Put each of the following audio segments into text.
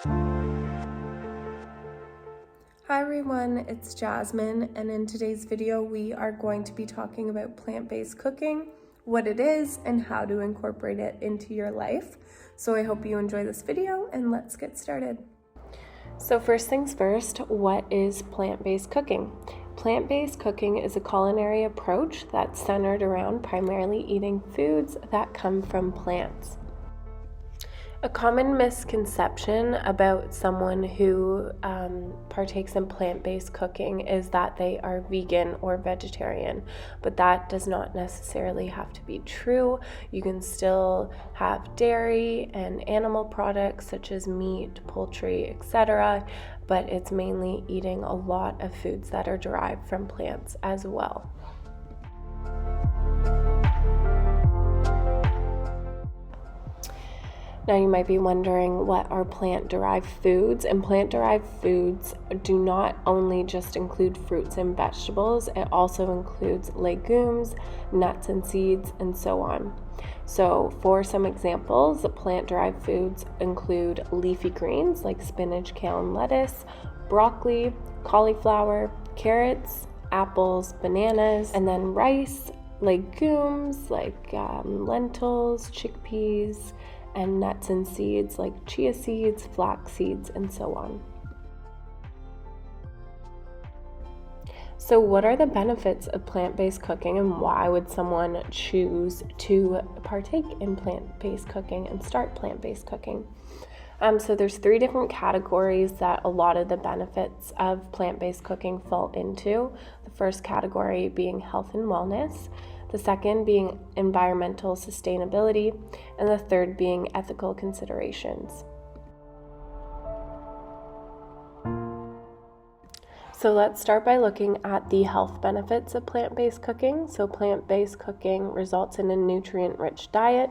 Hi everyone, it's Jasmine, and in today's video we are going to be talking about plant-based cooking, what it is, and how to incorporate it into your life. So I hope you enjoy this video, and let's get started. So first things first, what is plant-based cooking? Plant-based cooking is a culinary approach that's centered around primarily eating foods that come from plants. A common misconception about someone who partakes in plant-based cooking is that they are vegan or vegetarian, but that does not necessarily have to be true. You can still have dairy and animal products such as meat, poultry, etc., but it's mainly eating a lot of foods that are derived from plants as well. Now you might be wondering, what are plant-derived foods? And plant-derived foods do not only just include fruits and vegetables, it also includes legumes, nuts and seeds, and so on. So for some examples, plant-derived foods include leafy greens like spinach, kale, and lettuce, broccoli, cauliflower, carrots, apples, bananas, and then rice, legumes like lentils, chickpeas, and nuts and seeds like chia seeds, flax seeds, and so on. So what are the benefits of plant-based cooking, and why would someone choose to partake in plant-based cooking and start plant-based cooking? So there's 3 different categories that a lot of the benefits of plant-based cooking fall into. The first category being health and wellness, the second being environmental sustainability, and the third being ethical considerations. So let's start by looking at the health benefits of plant-based cooking. So plant-based cooking results in a nutrient-rich diet.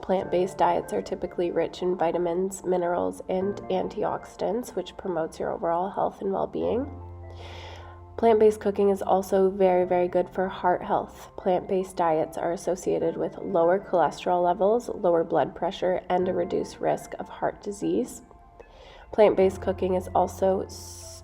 Plant-based diets are typically rich in vitamins, minerals, and antioxidants, which promotes your overall health and well-being. Plant-based cooking is also very, very good for heart health. Plant-based diets are associated with lower cholesterol levels, lower blood pressure, and a reduced risk of heart disease. Plant-based cooking is also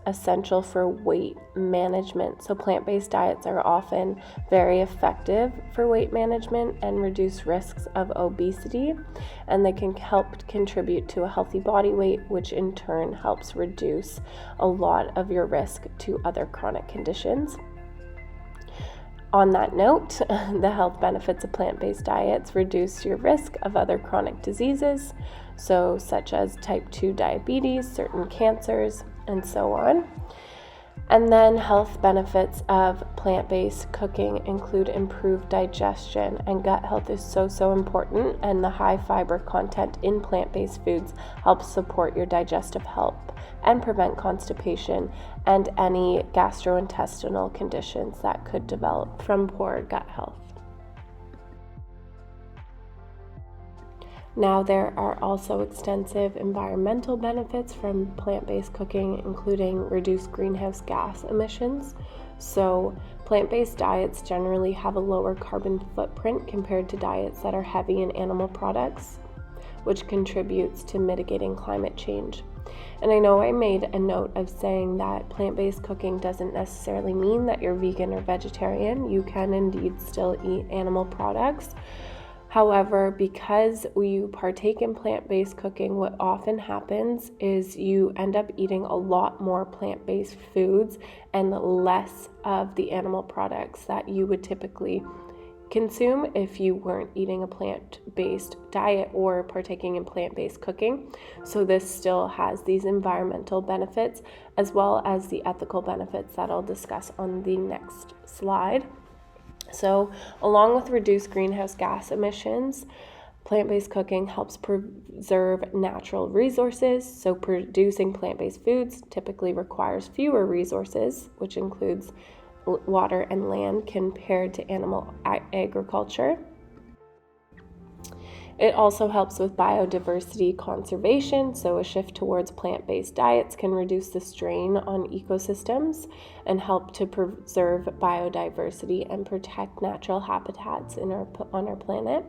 essential for weight management. So plant-based diets are often very effective for weight management and reduce risks of obesity, and they can help contribute to a healthy body weight, which in turn helps reduce a lot of your risk to other chronic conditions. On that note, the health benefits of plant-based diets reduce your risk of other chronic diseases, so such as type 2 diabetes, certain cancers, and so on. And then health benefits of plant-based cooking include improved digestion, and gut health is so important, and the high fiber content in plant-based foods helps support your digestive health and prevent constipation and any gastrointestinal conditions that could develop from poor gut health. Now, there are also extensive environmental benefits from plant-based cooking, including reduced greenhouse gas emissions. So plant-based diets generally have a lower carbon footprint compared to diets that are heavy in animal products, which contributes to mitigating climate change. And I know I made a note of saying that plant-based cooking doesn't necessarily mean that you're vegan or vegetarian. You can indeed still eat animal products. However, because you partake in plant-based cooking, what often happens is you end up eating a lot more plant-based foods and less of the animal products that you would typically consume if you weren't eating a plant-based diet or partaking in plant-based cooking. So this still has these environmental benefits as well as the ethical benefits that I'll discuss on the next slide. So, along with reduced greenhouse gas emissions, plant-based cooking helps preserve natural resources. So, producing plant-based foods typically requires fewer resources, which includes water and land, compared to animal agriculture. It also helps with biodiversity conservation, so a shift towards plant-based diets can reduce the strain on ecosystems and help to preserve biodiversity and protect natural habitats on our planet.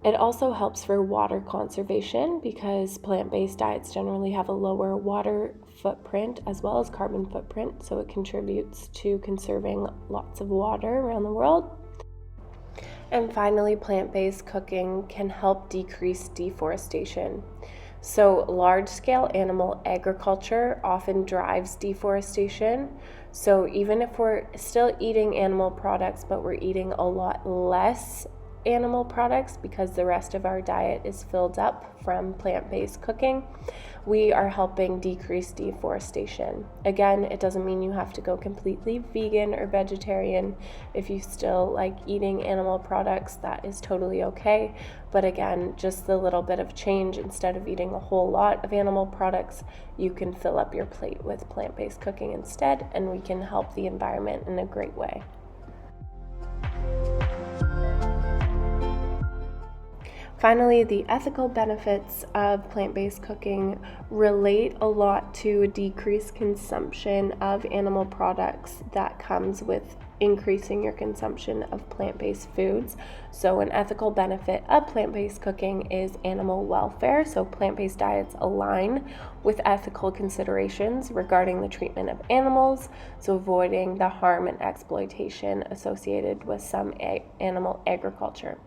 It also helps for water conservation because plant-based diets generally have a lower water footprint as well as carbon footprint, so it contributes to conserving lots of water around the world. And finally, plant-based cooking can help decrease deforestation. So large-scale animal agriculture often drives deforestation. So even if we're still eating animal products, but we're eating a lot less animal products because the rest of our diet is filled up from plant-based cooking, we are helping decrease deforestation. Again, it doesn't mean you have to go completely vegan or vegetarian. If you still like eating animal products, that is totally okay. But again, just the little bit of change, instead of eating a whole lot of animal products, you can fill up your plate with plant-based cooking instead, and we can help the environment in a great way. Finally, the ethical benefits of plant-based cooking relate a lot to a decreased consumption of animal products that comes with increasing your consumption of plant-based foods. So an ethical benefit of plant-based cooking is animal welfare. So plant-based diets align with ethical considerations regarding the treatment of animals, so avoiding the harm and exploitation associated with some animal agriculture.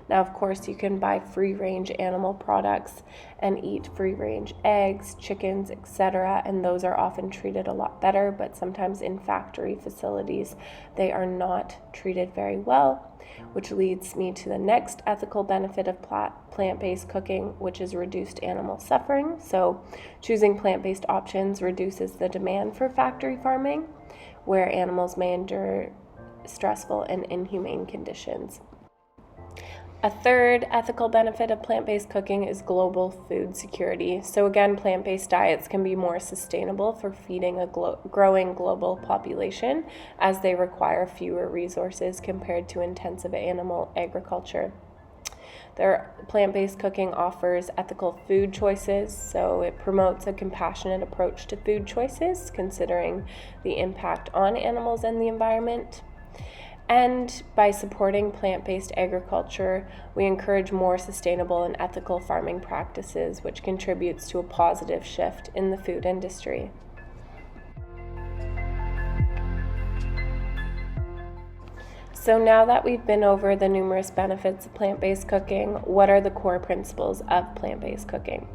Now, of course, you can buy free-range animal products and eat free-range eggs, chickens, etc., and those are often treated a lot better, but sometimes in factory facilities, they are not treated very well, which leads me to the next ethical benefit of plant-based cooking, which is reduced animal suffering. So choosing plant-based options reduces the demand for factory farming, where animals may endure stressful and inhumane conditions. A third ethical benefit of plant-based cooking is global food security. So again, plant-based diets can be more sustainable for feeding a growing global population, as they require fewer resources compared to intensive animal agriculture. Plant-based cooking offers ethical food choices, so it promotes a compassionate approach to food choices, considering the impact on animals and the environment. And by supporting plant-based agriculture, we encourage more sustainable and ethical farming practices, which contributes to a positive shift in the food industry. So now that we've been over the numerous benefits of plant-based cooking, what are the core principles of plant-based cooking?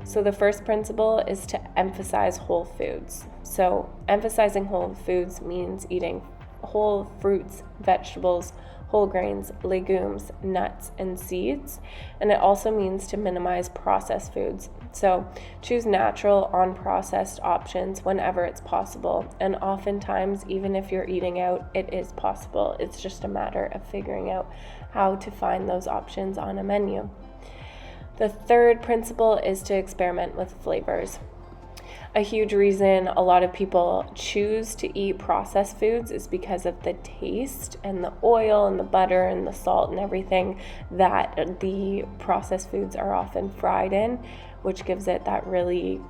So the first principle is to emphasize whole foods. So emphasizing whole foods means eating whole fruits, vegetables, whole grains, legumes, nuts, and seeds. And it also means to minimize processed foods. So choose natural, unprocessed options whenever it's possible. And oftentimes, even if you're eating out, it is possible. It's just a matter of figuring out how to find those options on a menu. The third principle is to experiment with flavors. A huge reason a lot of people choose to eat processed foods is because of the taste and the oil and the butter and the salt and everything that the processed foods are often fried in, which gives it that really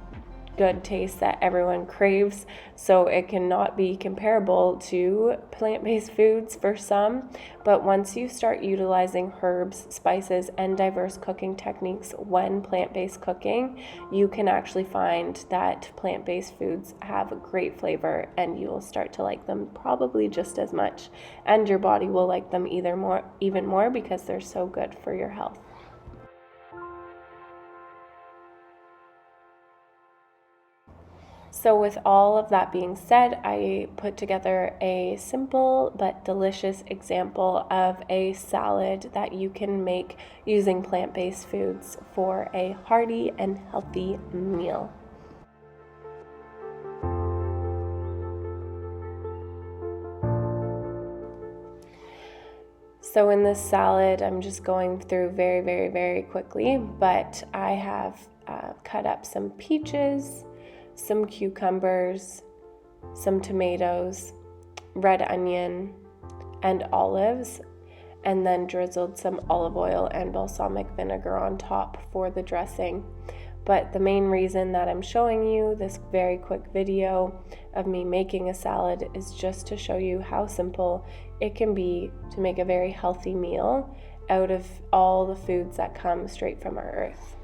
good taste that everyone craves. So it cannot be comparable to plant-based foods for some, but once you start utilizing herbs, spices, and diverse cooking techniques when plant-based cooking, you can actually find that plant-based foods have a great flavor, and you will start to like them probably just as much, and your body will like them even more because they're so good for your health. So with all of that being said, I put together a simple but delicious example of a salad that you can make using plant-based foods for a hearty and healthy meal. So in this salad, I'm just going through very, very, very quickly, but I have cut up some peaches, some cucumbers, some tomatoes, red onion, and olives, and then drizzled some olive oil and balsamic vinegar on top for the dressing. But the main reason that I'm showing you this very quick video of me making a salad is just to show you how simple it can be to make a very healthy meal out of all the foods that come straight from our earth.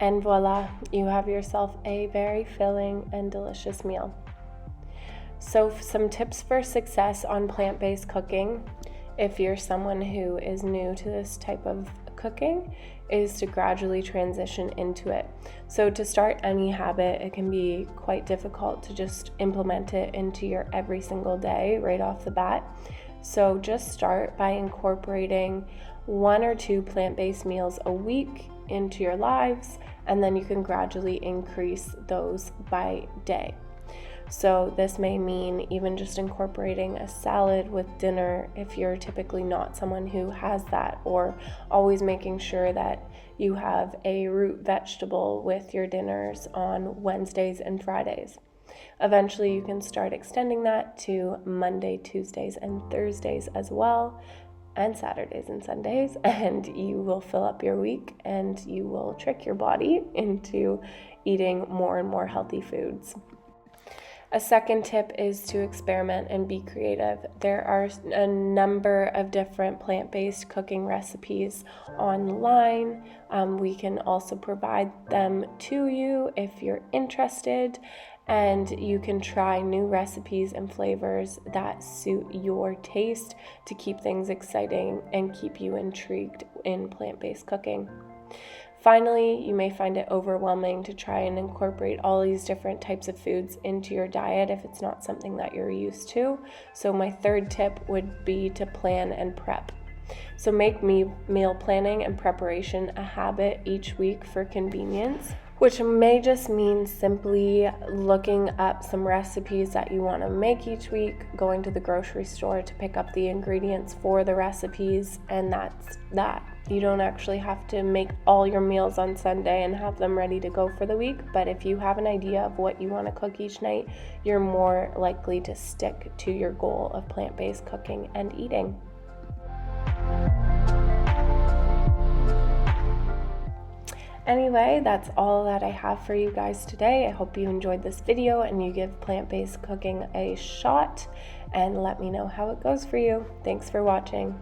And voila, you have yourself a very filling and delicious meal. So some tips for success on plant-based cooking, if you're someone who is new to this type of cooking, is to gradually transition into it. So to start any habit, it can be quite difficult to just implement it into your every single day right off the bat. So just start by incorporating 1 or 2 plant-based meals a week into your lives, and then you can gradually increase those by day. So this may mean even just incorporating a salad with dinner if you're typically not someone who has that, or always making sure that you have a root vegetable with your dinners on Wednesdays and Fridays. Eventually you can start extending that to Monday, Tuesdays, and Thursdays as well, and Saturdays and Sundays, and you will fill up your week and you will trick your body into eating more and more healthy foods. A second tip is to experiment and be creative. There are a number of different plant-based cooking recipes online. We can also provide them to you if you're interested, and you can try new recipes and flavors that suit your taste to keep things exciting and keep you intrigued in plant-based cooking. Finally, you may find it overwhelming to try and incorporate all these different types of foods into your diet if it's not something that you're used to. So my third tip would be to plan and prep. So make meal planning and preparation a habit each week for convenience, which may just mean simply looking up some recipes that you want to make each week, going to the grocery store to pick up the ingredients for the recipes, and that's that. You don't actually have to make all your meals on Sunday and have them ready to go for the week, but if you have an idea of what you want to cook each night, you're more likely to stick to your goal of plant-based cooking and eating. Anyway, that's all that I have for you guys today. I hope you enjoyed this video and you give plant-based cooking a shot, and let me know how it goes for you. Thanks for watching.